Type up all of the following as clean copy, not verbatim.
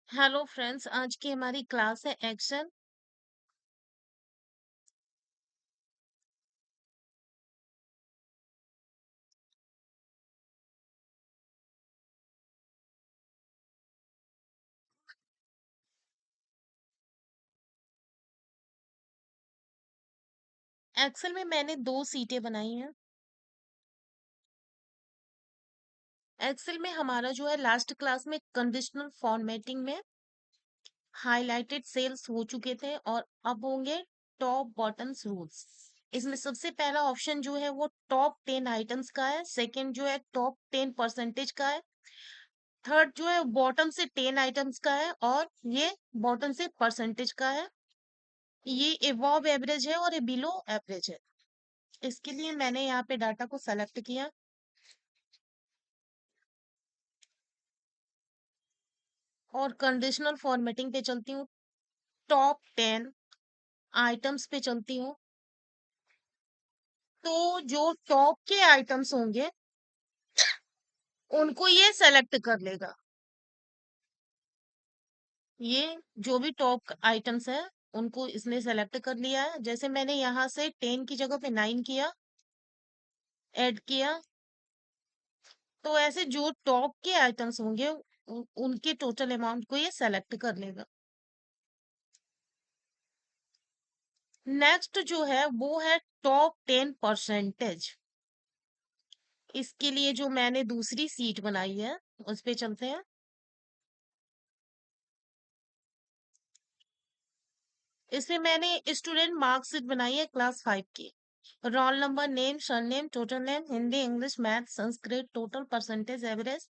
Hello friends, आज की हमारी क्लास है एक्सेल। एक्सेल में मैंने दो सीटें बनाई हैं। एक्सेल में हमारा जो है लास्ट क्लास में कंडीशनल फॉर्मेटिंग में हाइलाइटेड सेल्स हो चुके थे और अब होंगे टॉप बॉटम्स रूल्स। इसमें सबसे पहला ऑप्शन जो है वो टॉप 10 आइटम्स का है। सेकंड जो है टॉप 10% का है। थर्ड जो है बॉटम से 10 आइटम्स का है और ये बॉटम से परसेंटेज का है। ये एबव एवरेज है और ये बिलो एवरेज है। इसके लिए मैंने यहाँ पे डाटा को सेलेक्ट किया और कंडीशनल फॉर्मेटिंग पे चलती हूँ। टॉप 10 आइटम्स पे चलती हूँ। तो जो टॉप के आइटम्स होंगे उनको ये सेलेक्ट कर लेगा। ये जो भी टॉप आइटम्स है उनको इसने सेलेक्ट कर लिया है। जैसे मैंने यहाँ से 10 की जगह पे 9 किया, ऐड किया, तो ऐसे जो टॉप के आइटम्स होंगे उनके टोटल अमाउंट को ये सेलेक्ट कर लेगा। नेक्स्ट जो है वो है टॉप 10%। इसके लिए जो मैंने दूसरी सीट बनाई है उस पे चलते हैं। इसमें मैंने स्टूडेंट मार्कशीट बनाई है क्लास 5 की। Roll number, name, surname, total name, Hindi, English, math, Sanskrit, total, percentage, average,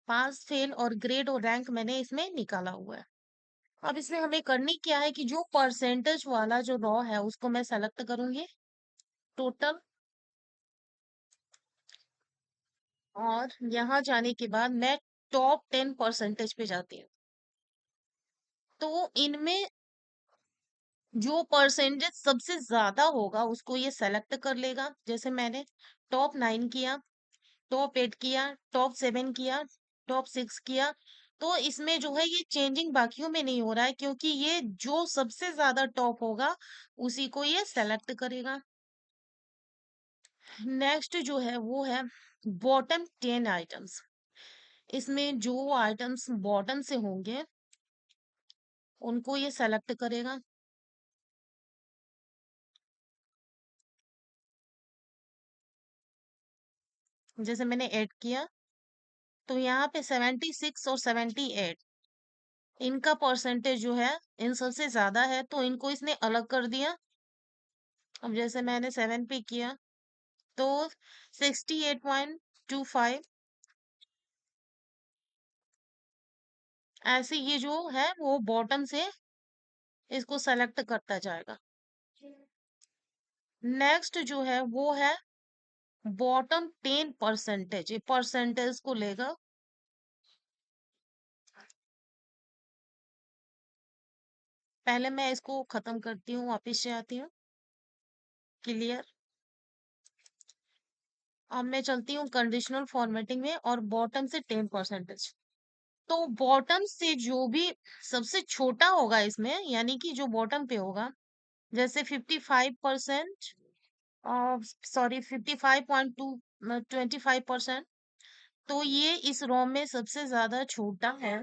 pass fail और ग्रेड और रैंक मैंने इसमें निकाला हुआ है। अब इसमें हमें करनी क्या है कि जो परसेंटेज वाला जो रॉ है उसको मैं सेलेक्ट करूंगी, टोटल, और यहाँ जाने के बाद मैं टॉप 10% पे जाती हूँ। तो इनमें जो परसेंटेज सबसे ज्यादा होगा उसको ये सेलेक्ट कर लेगा। जैसे मैंने टॉप 9 किया, टॉप 8 किया, टॉप 7 किया, टॉप 6 किया। तो इसमें जो है ये चेंजिंग बाकियों में नहीं हो रहा है क्योंकि ये जो सबसे ज्यादा टॉप होगा उसी को ये सेलेक्ट करेगा। नेक्स्ट जो है वो है बॉटम 10 आइटम्स। इसमें जो आइटम्स बॉटम से होंगे उनको ये सेलेक्ट करेगा। जैसे मैंने ऐड किया तो यहाँ पे 76 और 78 इनका परसेंटेज जो है इन सबसे ज्यादा है, तो इनको इसने अलग कर दिया। अब जैसे मैंने 7 पे किया तो 68.25, ऐसे ये जो है वो बॉटम से इसको सेलेक्ट करता जाएगा। नेक्स्ट जो है वो है बॉटम 10%। ये परसेंटेज को लेगा। पहले मैं इसको खत्म करती हूँ, वापिस से आती हूँ, क्लियर। अब मैं चलती हूँ कंडीशनल फॉर्मेटिंग में और बॉटम से 10%। तो बॉटम से जो भी सबसे छोटा होगा इसमें, यानी कि जो बॉटम पे होगा, जैसे 55%, सॉरी 55.25%, तो ये इस रो में सबसे ज्यादा छोटा है,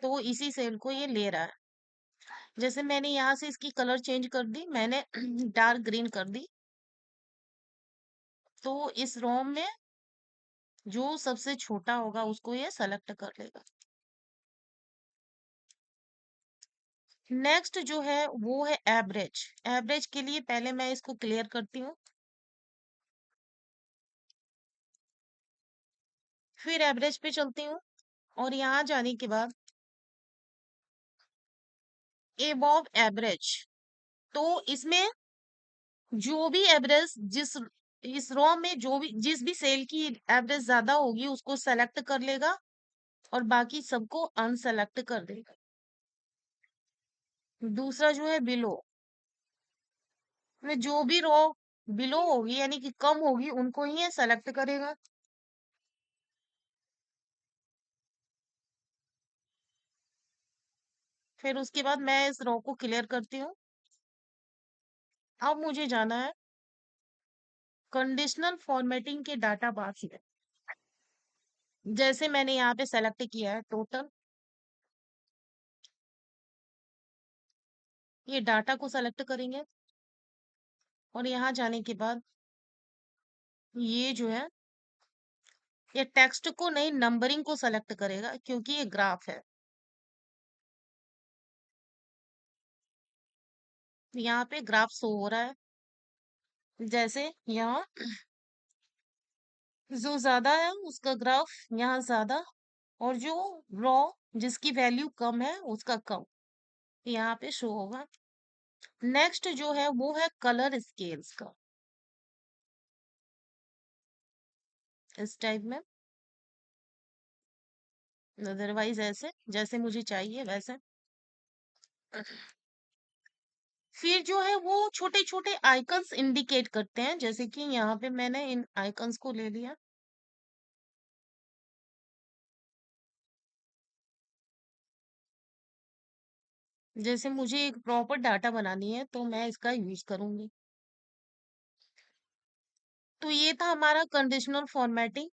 तो इसी सेल को ये ले रहा है। जैसे मैंने यहाँ से इसकी कलर चेंज कर दी, मैंने डार्क ग्रीन कर दी, तो इस रो में जो सबसे छोटा होगा उसको ये सेलेक्ट कर लेगा। नेक्स्ट जो है वो है एवरेज। एवरेज के लिए पहले मैं इसको क्लियर करती हूँ, फिर एवरेज पे चलती हूँ और यहाँ जाने के बाद एबव एवरेज। तो इसमें जो भी एवरेज जिस इस रो में जो भी जिस भी सेल की एवरेज ज्यादा होगी उसको सेलेक्ट कर लेगा और बाकी सबको अनसेलेक्ट कर देगा। दूसरा जो है बिलो, में जो भी रो बिलो होगी यानी कि कम होगी उनको ही ये सेलेक्ट करेगा। फिर उसके बाद मैं इस रो को क्लियर करती हूँ। अब मुझे जाना है कंडीशनल फॉर्मेटिंग के डाटा बार में। जैसे मैंने यहाँ पे सेलेक्ट किया है टोटल, ये डाटा को सेलेक्ट करेंगे और यहाँ जाने के बाद ये जो है ये टेक्स्ट को नहीं नंबरिंग को सेलेक्ट करेगा क्योंकि ये ग्राफ है। यहाँ पे ग्राफ शो हो रहा है। जैसे यहाँ जो ज्यादा है उसका ग्राफ यहाँ ज्यादा, और जो रॉ जिसकी वैल्यू कम है उसका कम यहाँ पे शो होगा। नेक्स्ट जो है वो है कलर स्केल्स का। इस टाइप में, अदरवाइज ऐसे जैसे मुझे चाहिए वैसे। फिर जो है वो छोटे छोटे आइकन्स इंडिकेट करते हैं, जैसे कि यहाँ पे मैंने इन आइकन्स को ले लिया। जैसे मुझे एक प्रॉपर डाटा बनानी है तो मैं इसका यूज करूंगी। तो ये था हमारा कंडीशनल फॉर्मेटिंग।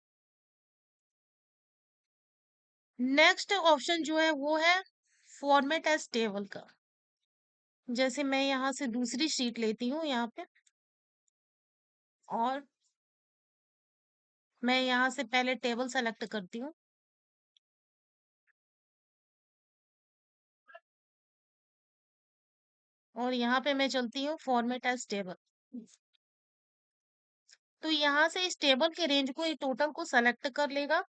नेक्स्ट ऑप्शन जो है वो है फॉर्मेट एज टेबल का। जैसे मैं यहाँ से दूसरी शीट लेती हूँ यहाँ पे, और मैं यहाँ से पहले टेबल सेलेक्ट करती हूँ। और यहाँ पे मैं चलती हूँ फॉर्मेट एज टेबल। तो यहाँ से इस टेबल के रेंज को, ये टोटल को सेलेक्ट कर लेगा।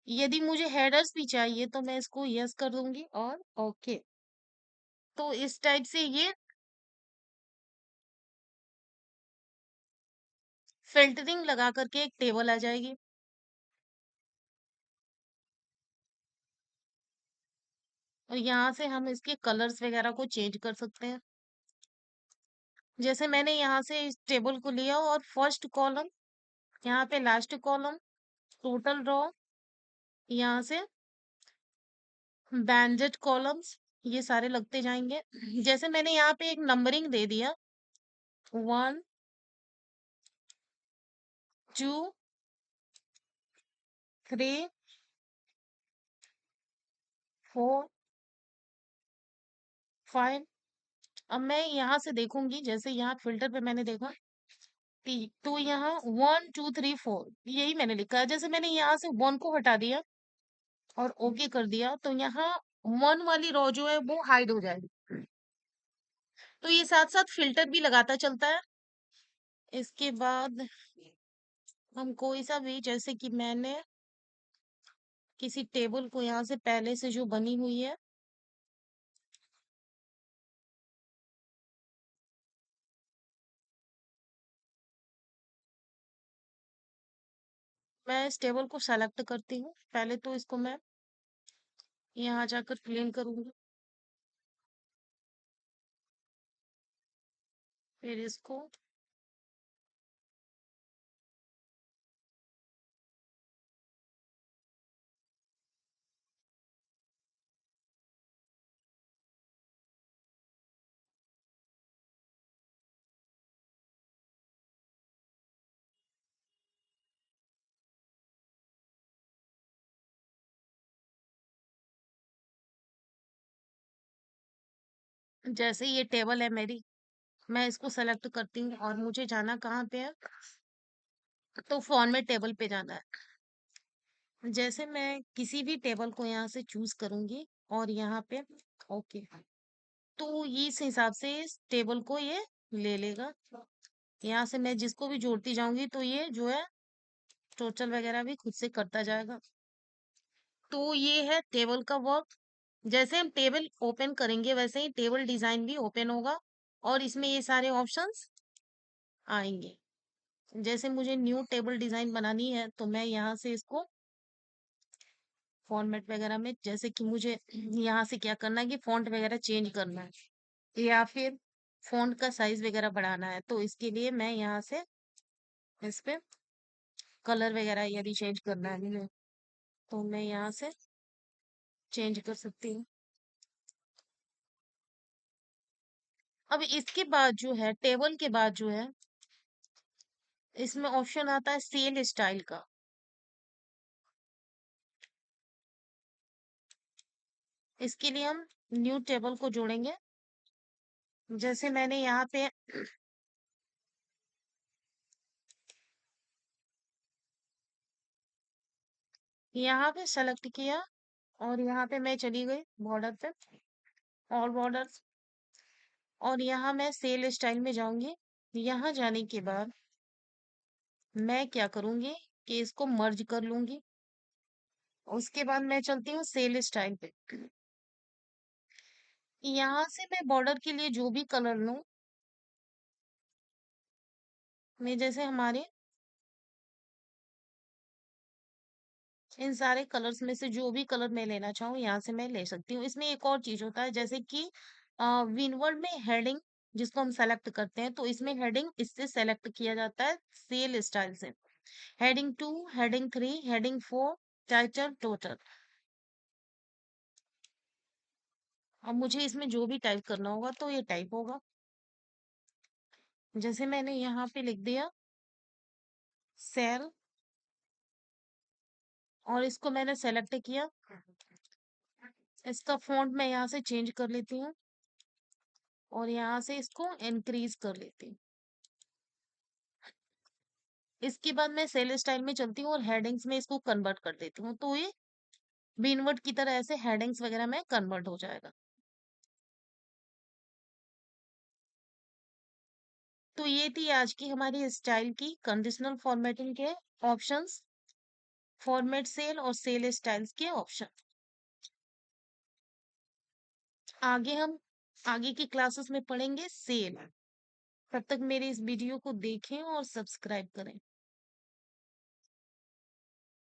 यदि मुझे हेडर्स भी चाहिए तो मैं इसको यस कर दूंगी और ओके। तो इस टाइप से ये फिल्टरिंग लगा करके एक टेबल आ जाएगी। और यहाँ से हम इसके कलर्स वगैरह को चेंज कर सकते हैं। जैसे मैंने यहाँ से इस टेबल को लिया और फर्स्ट कॉलम, यहाँ पे लास्ट कॉलम, टोटल रो, यहाँ से बैंडेड कॉलम्स, ये सारे लगते जाएंगे। जैसे मैंने यहाँ पे एक नंबरिंग दे दिया, 1 2 3 4 5। अब मैं यहाँ से देखूंगी, जैसे यहाँ फिल्टर पे मैंने देखा तो यहाँ 1 2 3 4 यही मैंने लिखा है। जैसे मैंने यहाँ से 1 को हटा दिया और ओके कर दिया तो यहाँ 1 वाली रो जो है वो हाइड हो जाएगी। तो ये साथ साथ फिल्टर भी लगाता चलता है। इसके बाद हम कोई सा भी, जैसे कि मैंने किसी टेबल को यहाँ से पहले से जो बनी हुई है, मैं इस टेबल को सेलेक्ट करती हूँ। पहले तो इसको मैं यहाँ जाकर क्लीन करूंगी, फिर इसको जैसे ये टेबल है मेरी, मैं इसको सेलेक्ट करती हूँ और मुझे जाना कहाँ पे है, तो फॉर्मेट टेबल पे जाना है। जैसे मैं किसी भी टेबल को यहाँ से चूज करूंगी और यहाँ पे ओके, तो ये इस हिसाब से इस टेबल को ये ले लेगा। यहाँ से मैं जिसको भी जोड़ती जाऊंगी तो ये जो है टोटल वगैरह भी खुद से करता जाएगा। तो ये है टेबल का वर्क। जैसे हम टेबल ओपन करेंगे वैसे ही टेबल डिजाइन भी ओपन होगा और इसमें ये सारे ऑप्शंस आएंगे। जैसे मुझे न्यू टेबल डिजाइन बनानी है तो मैं यहाँ से इसको फॉर्मेट वगैरह में, जैसे कि मुझे यहाँ से क्या करना है कि फॉन्ट वगैरह चेंज करना है या फिर फॉन्ट का साइज वगैरह बढ़ाना है, तो इसके लिए मैं यहाँ से इस पे कलर वगैरह यदि चेंज करना है मुझे तो मैं यहाँ से चेंज कर सकती हूँ। अब इसके बाद जो है, टेबल के बाद जो है, इसमें ऑप्शन आता है सेल स्टाइल का। इसके लिए हम न्यू टेबल को जोड़ेंगे। जैसे मैंने यहाँ पे सेलेक्ट किया, और यहाँ पे मैं चली गई बॉर्डर पे, ऑल बॉर्डर्स, और यहाँ मैं सेल स्टाइल में जाऊंगी। यहाँ जाने के बाद मैं क्या करूंगी कि इसको मर्ज कर लूंगी। उसके बाद मैं चलती हूँ सेल स्टाइल पे। यहाँ से मैं बॉर्डर के लिए जो भी कलर लूं, मैं जैसे हमारे इन सारे कलर्स में से जो भी कलर मैं लेना चाहूँ, यहाँ से मैं ले सकती हूँ। इसमें एक और चीज होता है, जैसे कि विनवर्ड में हेडिंग जिसको हम सेलेक्ट करते हैं, तो इसमें हेडिंग इससे सेलेक्ट किया जाता है सेल स्टाइल से। Heading 2, heading 3, heading 4, title, total. अब मुझे इसमें जो भी टाइप करना होगा तो ये टाइप होगा। जैसे मैंने यहाँ पे लिख दिया सेल, और इसको मैंने सेलेक्ट किया। इसका फॉन्ट मैं यहाँ से चेंज कर लेती हूँ, और यहाँ से इसको इंक्रीज कर लेती हूँ। इसके बाद मैं सेल स्टाइल में चलती हूँ और हेडिंग्स में इसको कन्वर्ट कर देती हूँ, तो ये बीनवर्ड की तरह ऐसे हेडिंग्स वगैरह में कन्वर्ट हो जाएगा। तो ये थी आज की हमारी स्टाइल की कंडीशनल फॉर्मेटिंग के ऑप्शंस, फॉर्मेट सेल और सेल स्टाइल्स के ऑप्शन। हम आगे की क्लासेस में पढ़ेंगे सेल। तब तक मेरे इस वीडियो को देखें और सब्सक्राइब करें।